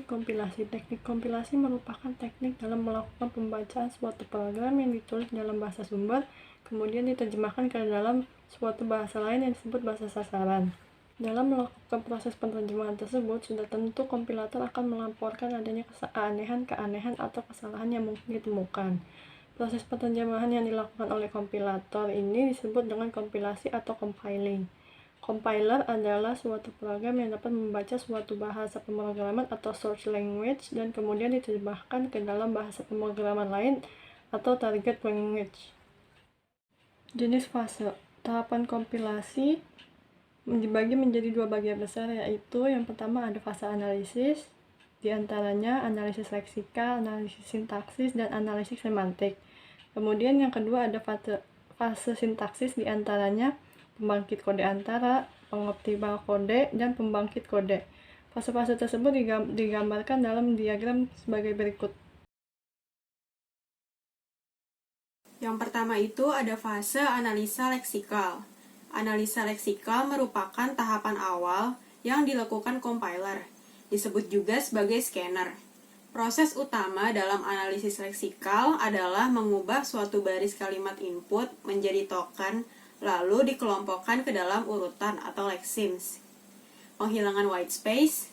kompilasi. Teknik kompilasi merupakan teknik dalam melakukan pembacaan suatu program yang ditulis dalam bahasa sumber, kemudian diterjemahkan ke dalam suatu bahasa lain yang disebut bahasa sasaran. Dalam melakukan proses penerjemahan tersebut, sudah tentu kompilator akan melaporkan adanya keanehan atau kesalahan yang mungkin ditemukan. Proses penerjemahan yang dilakukan oleh kompilator ini disebut dengan kompilasi atau compiling. Compiler adalah suatu program yang dapat membaca suatu bahasa pemrograman atau source language dan kemudian diterjemahkan ke dalam bahasa pemrograman lain atau target language. Jenis fase. Tahapan kompilasi dibagi menjadi dua bagian besar, yaitu yang pertama ada fase analisis, diantaranya analisis leksikal, analisis sintaksis, dan analisis semantik. Kemudian yang kedua ada fase sintaksis, diantaranya pembangkit kode antara, pengoptimal kode, dan pembangkit kode. Fase-fase tersebut digambarkan dalam diagram sebagai berikut. Yang pertama itu ada fase analisa leksikal. Analisa leksikal merupakan tahapan awal yang dilakukan compiler, disebut juga sebagai scanner. Proses utama dalam analisis leksikal adalah mengubah suatu baris kalimat input menjadi token, lalu dikelompokkan ke dalam urutan atau lexemes. Penghilangan white space,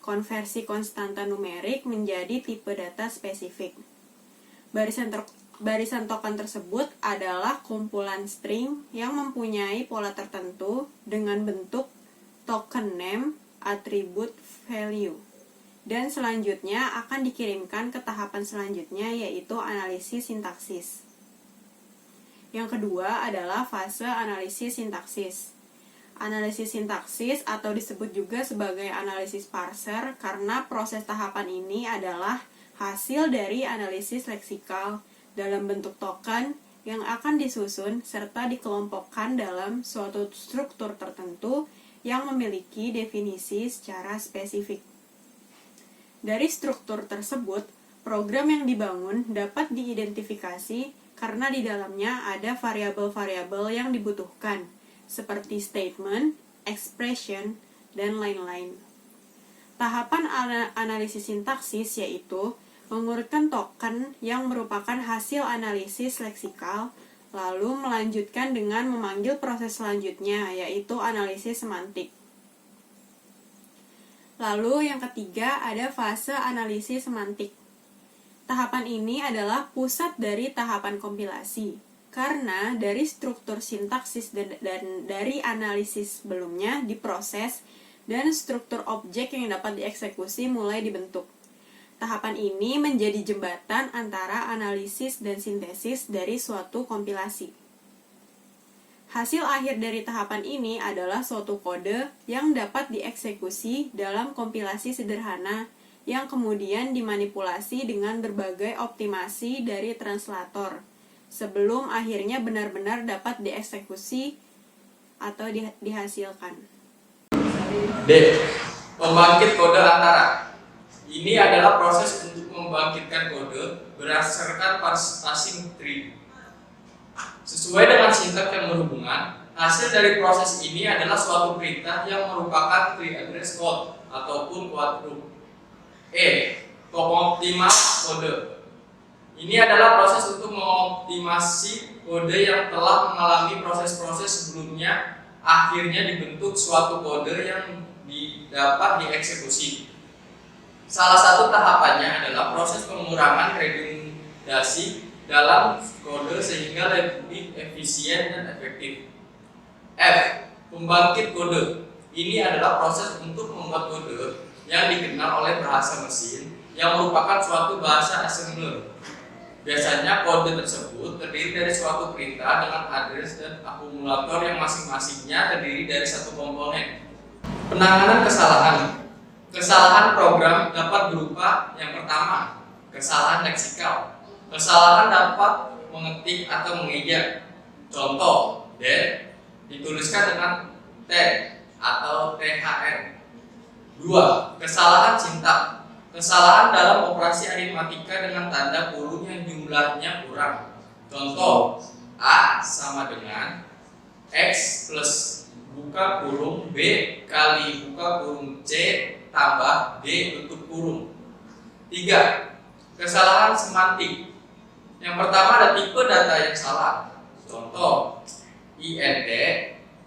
konversi konstanta numerik menjadi tipe data spesifik. Barisan token tersebut adalah kumpulan string yang mempunyai pola tertentu dengan bentuk token name, atribut, value. Dan selanjutnya akan dikirimkan ke tahapan selanjutnya, yaitu analisis sintaksis. Yang kedua adalah fase analisis sintaksis. Analisis sintaksis atau disebut juga sebagai analisis parser karena proses tahapan ini adalah hasil dari analisis leksikal dalam bentuk token yang akan disusun serta dikelompokkan dalam suatu struktur tertentu yang memiliki definisi secara spesifik. Dari struktur tersebut, program yang dibangun dapat diidentifikasi karena di dalamnya ada variabel-variabel yang dibutuhkan, seperti statement, expression, dan lain-lain. Tahapan analisis sintaksis yaitu mengurutkan token yang merupakan hasil analisis leksikal, lalu melanjutkan dengan memanggil proses selanjutnya, yaitu analisis semantik. Lalu yang ketiga ada fase analisis semantik. Tahapan ini adalah pusat dari tahapan kompilasi, karena dari struktur sintaksis dan dari analisis sebelumnya diproses, dan struktur objek yang dapat dieksekusi mulai dibentuk. Tahapan ini menjadi jembatan antara analisis dan sintesis dari suatu kompilasi. Hasil akhir dari tahapan ini adalah suatu kode yang dapat dieksekusi dalam kompilasi sederhana yang kemudian dimanipulasi dengan berbagai optimasi dari translator sebelum akhirnya benar-benar dapat dieksekusi atau dihasilkan. D. Pembangkit kode antara. Ini adalah proses untuk membangkitkan kode berdasarkan parsing tree. Sesuai dengan sintaks yang berhubungan, hasil dari proses ini adalah suatu perintah yang merupakan tree address code ataupun quadrup. E. Pengoptimal kode. Ini adalah proses untuk mengoptimasi kode yang telah mengalami proses-proses sebelumnya, akhirnya dibentuk suatu kode yang dapat dieksekusi. Salah satu tahapannya adalah proses pengurangan redundasi dalam kode sehingga lebih efisien dan efektif. F. Pembangkit kode. Ini adalah proses untuk membuat kode yang dikenal oleh bahasa mesin yang merupakan suatu bahasa assembler. Biasanya kode tersebut terdiri dari suatu perintah dengan address dan akumulator yang masing-masingnya terdiri dari satu komponen. Penanganan kesalahan. Kesalahan program dapat berupa yang pertama, kesalahan leksikal. Kesalahan dapat mengetik atau mengeja. Contoh, dan dituliskan dengan T atau THR. 2. Kesalahan sintak. Kesalahan dalam operasi aritmatika dengan tanda kurung yang jumlahnya kurang. Contoh, A sama dengan X plus buka kurung B kali buka kurung C tambah D tutup kurung. 3. Kesalahan semantik. Yang pertama ada tipe data yang salah. Contoh, INT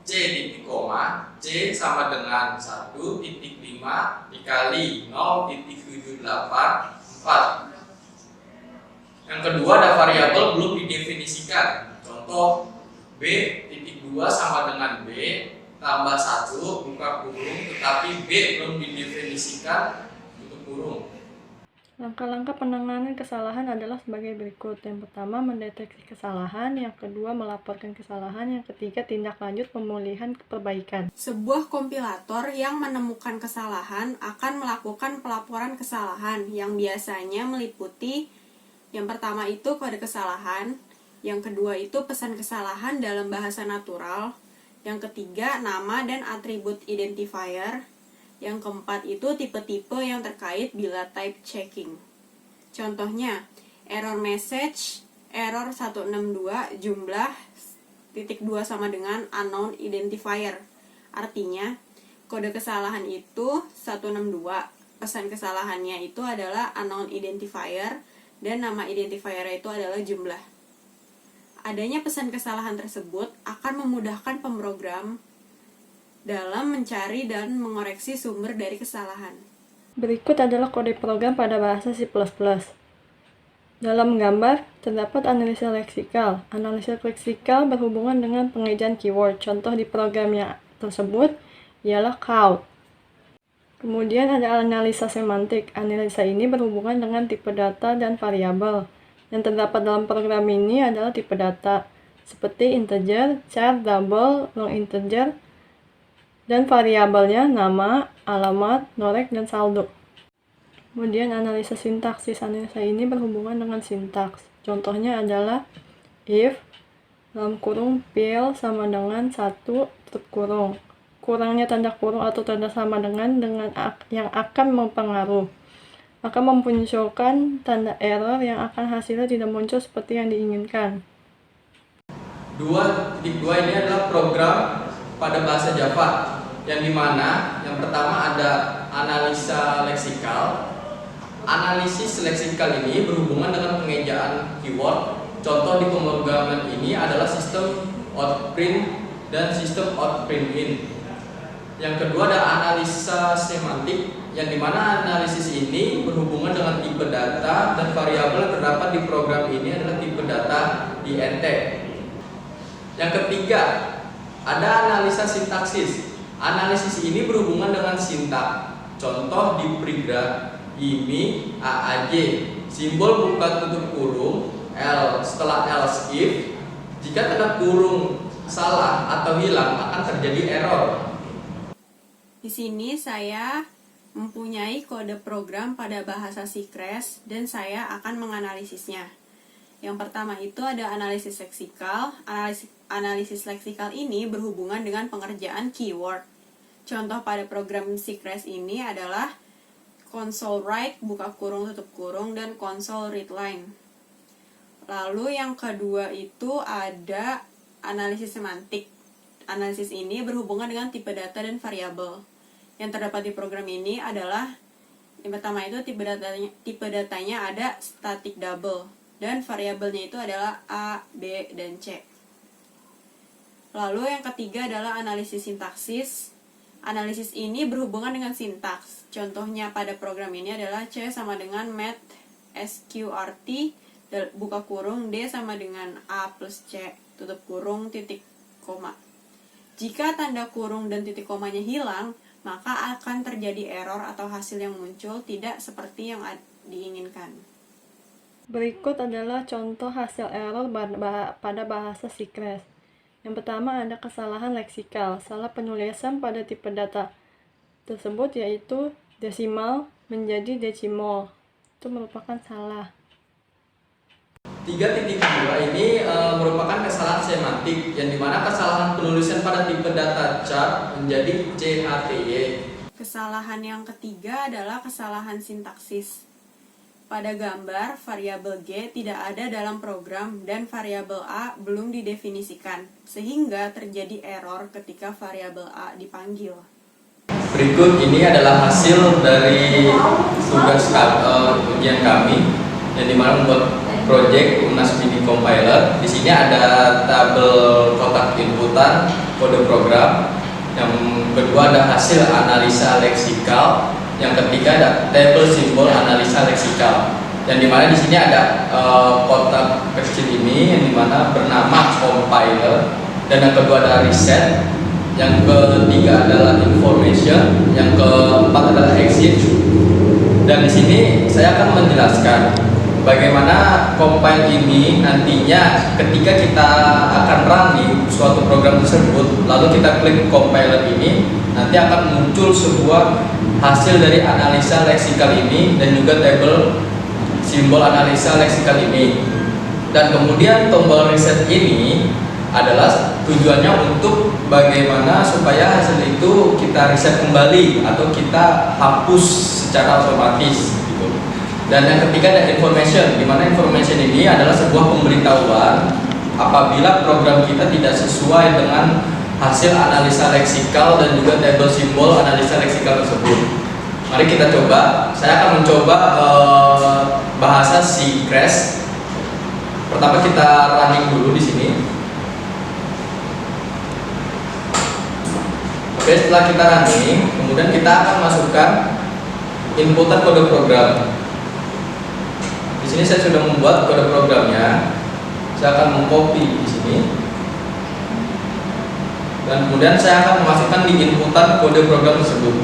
C titik koma C sama dengan 1,5 dikali 0,784. Yang kedua ada variabel belum didefinisikan. Contoh, B.2 sama dengan B tambah 1 buka kurung, tetapi B belum didefinisikan tutup kurung. Langkah-langkah penanganan kesalahan adalah sebagai berikut. Yang pertama, mendeteksi kesalahan. Yang kedua, melaporkan kesalahan. Yang ketiga, tindak lanjut pemulihan perbaikan. Sebuah kompilator yang menemukan kesalahan akan melakukan pelaporan kesalahan yang biasanya meliputi yang pertama itu kode kesalahan, yang kedua itu pesan kesalahan dalam bahasa natural, yang ketiga nama dan atribut identifier, yang keempat itu tipe-tipe yang terkait bila type checking. Contohnya, error message, error 162 jumlah titik 2 sama dengan unknown identifier. Artinya, kode kesalahan itu 162, pesan kesalahannya itu adalah unknown identifier, dan nama identifier itu adalah jumlah. Adanya pesan kesalahan tersebut akan memudahkan pemrogram dalam mencari dan mengoreksi sumber dari kesalahan. Berikut adalah kode program pada bahasa C++. Dalam gambar, terdapat analisa leksikal. Analisa leksikal berhubungan dengan pengejaan keyword. Contoh di programnya tersebut ialah count. Kemudian ada analisa semantik. Analisa ini berhubungan dengan tipe data dan variabel. Yang terdapat dalam program ini adalah tipe data, seperti integer, char, double, long integer, dan variabelnya nama, alamat, norek, dan saldo. Kemudian analisa sintaksis. Analisa ini berhubungan dengan sintaks. Contohnya adalah if dalam kurung fill sama dengan 1 tutup kurung. Kurangnya tanda kurung atau tanda sama dengan yang akan mempengaruhi akan memunculkan tanda error yang akan hasilnya tidak muncul seperti yang diinginkan. 2.2 ini adalah program pada bahasa Java yang dimana yang pertama ada analisa leksikal. Analisis leksikal ini berhubungan dengan pengejaan keyword. Contoh di pemrograman ini adalah sistem outprint dan sistem outprintin. Yang kedua ada analisa semantik, yang dimana analisis ini berhubungan dengan tipe data dan variabel yang terdapat di program ini adalah tipe data INT. Yang ketiga ada analisa sintaksis. Analisis ini berhubungan dengan sintaks. Contoh di Prigra ini AAJ, simbol buka tutup kurung L setelah else if. Jika tanda kurung salah atau hilang akan terjadi error. Di sini saya mempunyai kode program pada bahasa C# dan saya akan menganalisisnya. Yang pertama itu ada analisis leksikal. Analisis leksikal ini berhubungan dengan pengerjaan keyword. Contoh pada program C# ini adalah console write buka kurung tutup kurung dan console read line. Lalu yang kedua itu ada analisis semantik. Analisis ini berhubungan dengan tipe data dan variabel. Yang terdapat di program ini adalah yang pertama itu tipe datanya ada static double dan variabelnya itu adalah A, B, dan C. Lalu yang ketiga adalah analisis sintaksis. Analisis ini berhubungan dengan sintaks. Contohnya pada program ini adalah C sama dengan math sqrt buka kurung D sama dengan A plus C tutup kurung titik koma. Jika tanda kurung dan titik komanya hilang, maka akan terjadi error atau hasil yang muncul tidak seperti yang diinginkan. Berikut adalah contoh hasil error pada bahasa C++. Yang pertama ada kesalahan leksikal, salah penulisan pada tipe data tersebut yaitu desimal menjadi decimal. Itu merupakan salah. 3.2 ini merupakan kesalahan semantik, yang dimana kesalahan penulisan pada tipe data char menjadi CHTY. Kesalahan yang ketiga adalah kesalahan sintaksis. Pada gambar, variabel G tidak ada dalam program dan variabel A belum didefinisikan, sehingga terjadi error ketika variabel A dipanggil. Berikut ini adalah hasil dari tugas ujian kami yang dimana membuat project UNAS Mini Compiler. Di sini ada tabel kotak inputan kode program. Yang kedua ada hasil analisa leksikal. Yang ketiga ada tabel simbol analisa leksikal. Yang dimana di sini ada kotak kecil ini yang dimana bernama compiler. Dan yang kedua ada reset. Yang ketiga adalah information, yang keempat adalah exit. Dan di sini saya akan menjelaskan bagaimana compile ini nantinya ketika kita akan run di suatu program tersebut, lalu kita klik compiler ini, nanti akan muncul sebuah hasil dari analisa leksikal ini dan juga tabel simbol analisa leksikal ini. Dan kemudian tombol reset ini adalah tujuannya untuk bagaimana supaya hasil itu kita reset kembali atau kita hapus secara otomatis gitu. Dan yang ketiga ada information, di mana information ini adalah sebuah pemberitahuan apabila program kita tidak sesuai dengan hasil analisa leksikal dan juga tabel simbol analisa leksikal tersebut. Mari kita coba. Saya akan mencoba bahasa C crash. Pertama kita running dulu di sini. Oke, setelah kita running, kemudian kita akan masukkan inputan kode program. Di sini saya sudah membuat kode programnya. Saya akan mengcopy di sini. Dan kemudian saya akan memasukkan di inputan kode program tersebut.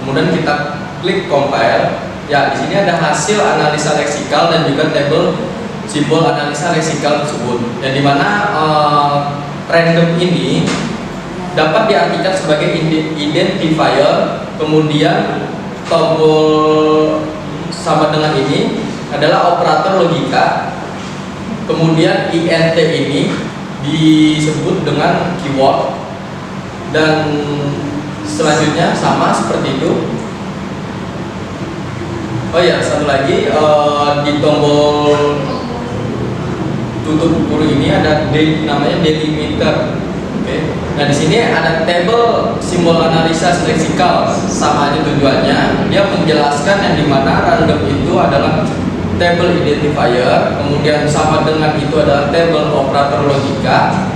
Kemudian kita klik compile. Ya, di sini ada hasil analisa leksikal dan juga tabel simbol analisa leksikal tersebut. Yang dimana random ini dapat diartikan sebagai identifier, kemudian tombol sama dengan ini adalah operator logika, kemudian int ini disebut dengan keyword, dan selanjutnya sama seperti itu. Oh ya, satu lagi di tombol tutup kurung ini ada namanya delimiter. Nah, di sini ada tabel simbol analisa leksikal, sama aja tujuannya. Dia menjelaskan yang dimana random itu adalah table identifier, kemudian sama dengan itu adalah table operator logika.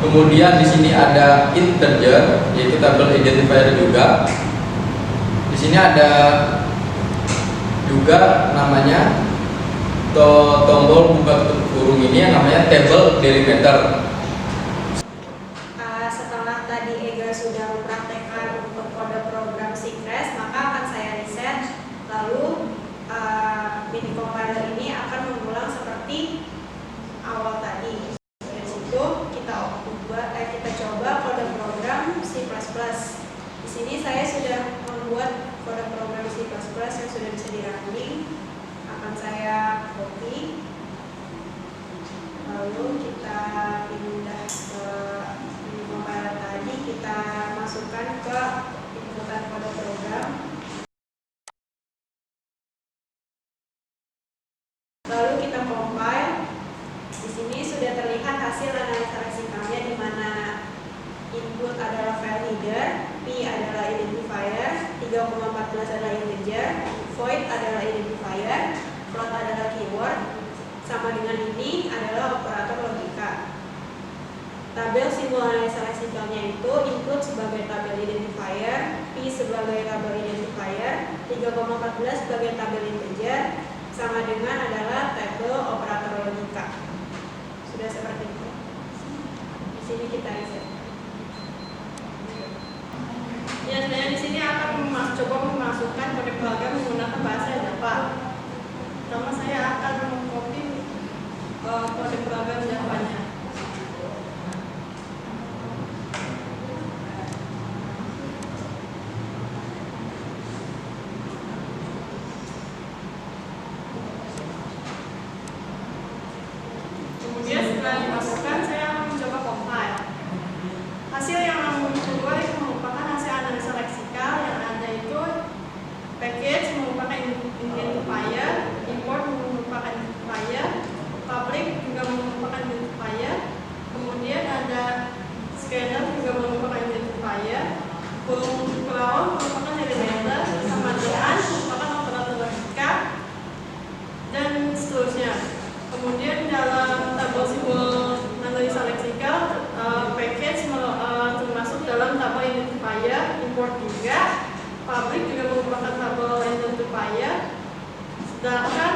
Kemudian di sini ada integer, yaitu table identifier juga. Di sini ada juga namanya tombol buka tutup kurung ini yang namanya table delimiter. Sudah mempraktekkan untuk kode program C crash, maka akan saya reset. Lalu mini compiler ini akan mengulang seperti awal tadi. Dari situ kita coba kode program C++. Di sini saya sudah membuat kode program C++ yang sudah bisa di-running. Akan saya copy. Lalu kita pindah ke compiler tadi, kita masukkan ke inputan kode program. Lalu kita compile. Di sini sudah terlihat hasil analisa leksikalnya, di mana input adalah file header, p adalah identifier, 3,14 adalah integer, void adalah identifier, float adalah keyword, sama dengan ini adalah operator logika. Tabel simbol analisa leksikalnya itu input sebagai tabel identifier, p sebagai tabel identifier, 3,14 sebagai tabel integer, sama dengan adalah tabel operator logika. Sudah seperti itu. Di sini kita reset. Ya, saya di sini akan coba memasukkan kode program menggunakan bahasa Java. Pertama saya akan mengcopy kode program Java-nya. Kemudian setelah dimasukkan, saya akan mencoba compile. Hasil yang keluar itu merupakan hasil analisa leksikal yang ada itu package merupakan identifier, import merupakan identifier, public juga merupakan identifier, kemudian ada scanner juga merupakan identifier, Kurung Kerawang merupakan delimiter, Samandaan merupakan operator logika, dan seterusnya. Kemudian dalam tabel simbol analisa leksikal, package termasuk dalam tabel identifier, import juga, public juga merupakan tabel identifier, sedangkan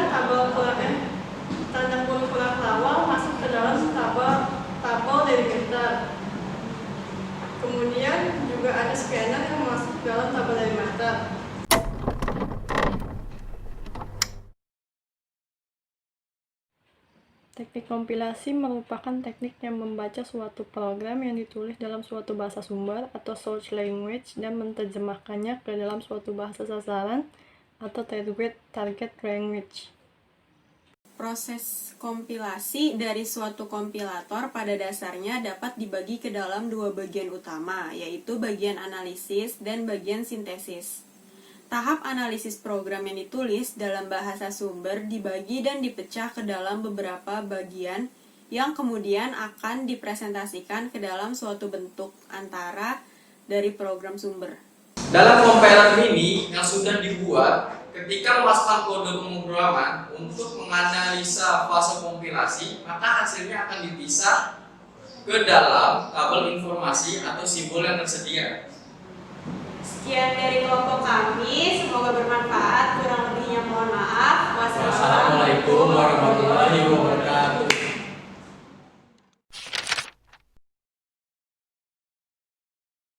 tanda kurung Kerawang masuk ke dalam tabel delimiter. Kemudian juga ada scanner yang masuk dalam tabel delimiter. Teknik kompilasi merupakan teknik yang membaca suatu program yang ditulis dalam suatu bahasa sumber atau source language dan menerjemahkannya ke dalam suatu bahasa sasaran atau target language. Proses kompilasi dari suatu kompilator pada dasarnya dapat dibagi ke dalam dua bagian utama, yaitu bagian analisis dan bagian sintesis. Tahap analisis program yang ditulis dalam bahasa sumber dibagi dan dipecah ke dalam beberapa bagian yang kemudian akan dipresentasikan ke dalam suatu bentuk antara dari program sumber. Dalam compiler ini yang sudah dibuat, ketika memasukkan kode pemrograman untuk menganalisa fase kompilasi, maka hasilnya akan dipisah ke dalam tabel informasi atau simbol yang tersedia. Sekian dari kelompok kami, semoga bermanfaat, kurang lebihnya mohon maaf. Wassalamualaikum warahmatullahi wabarakatuh.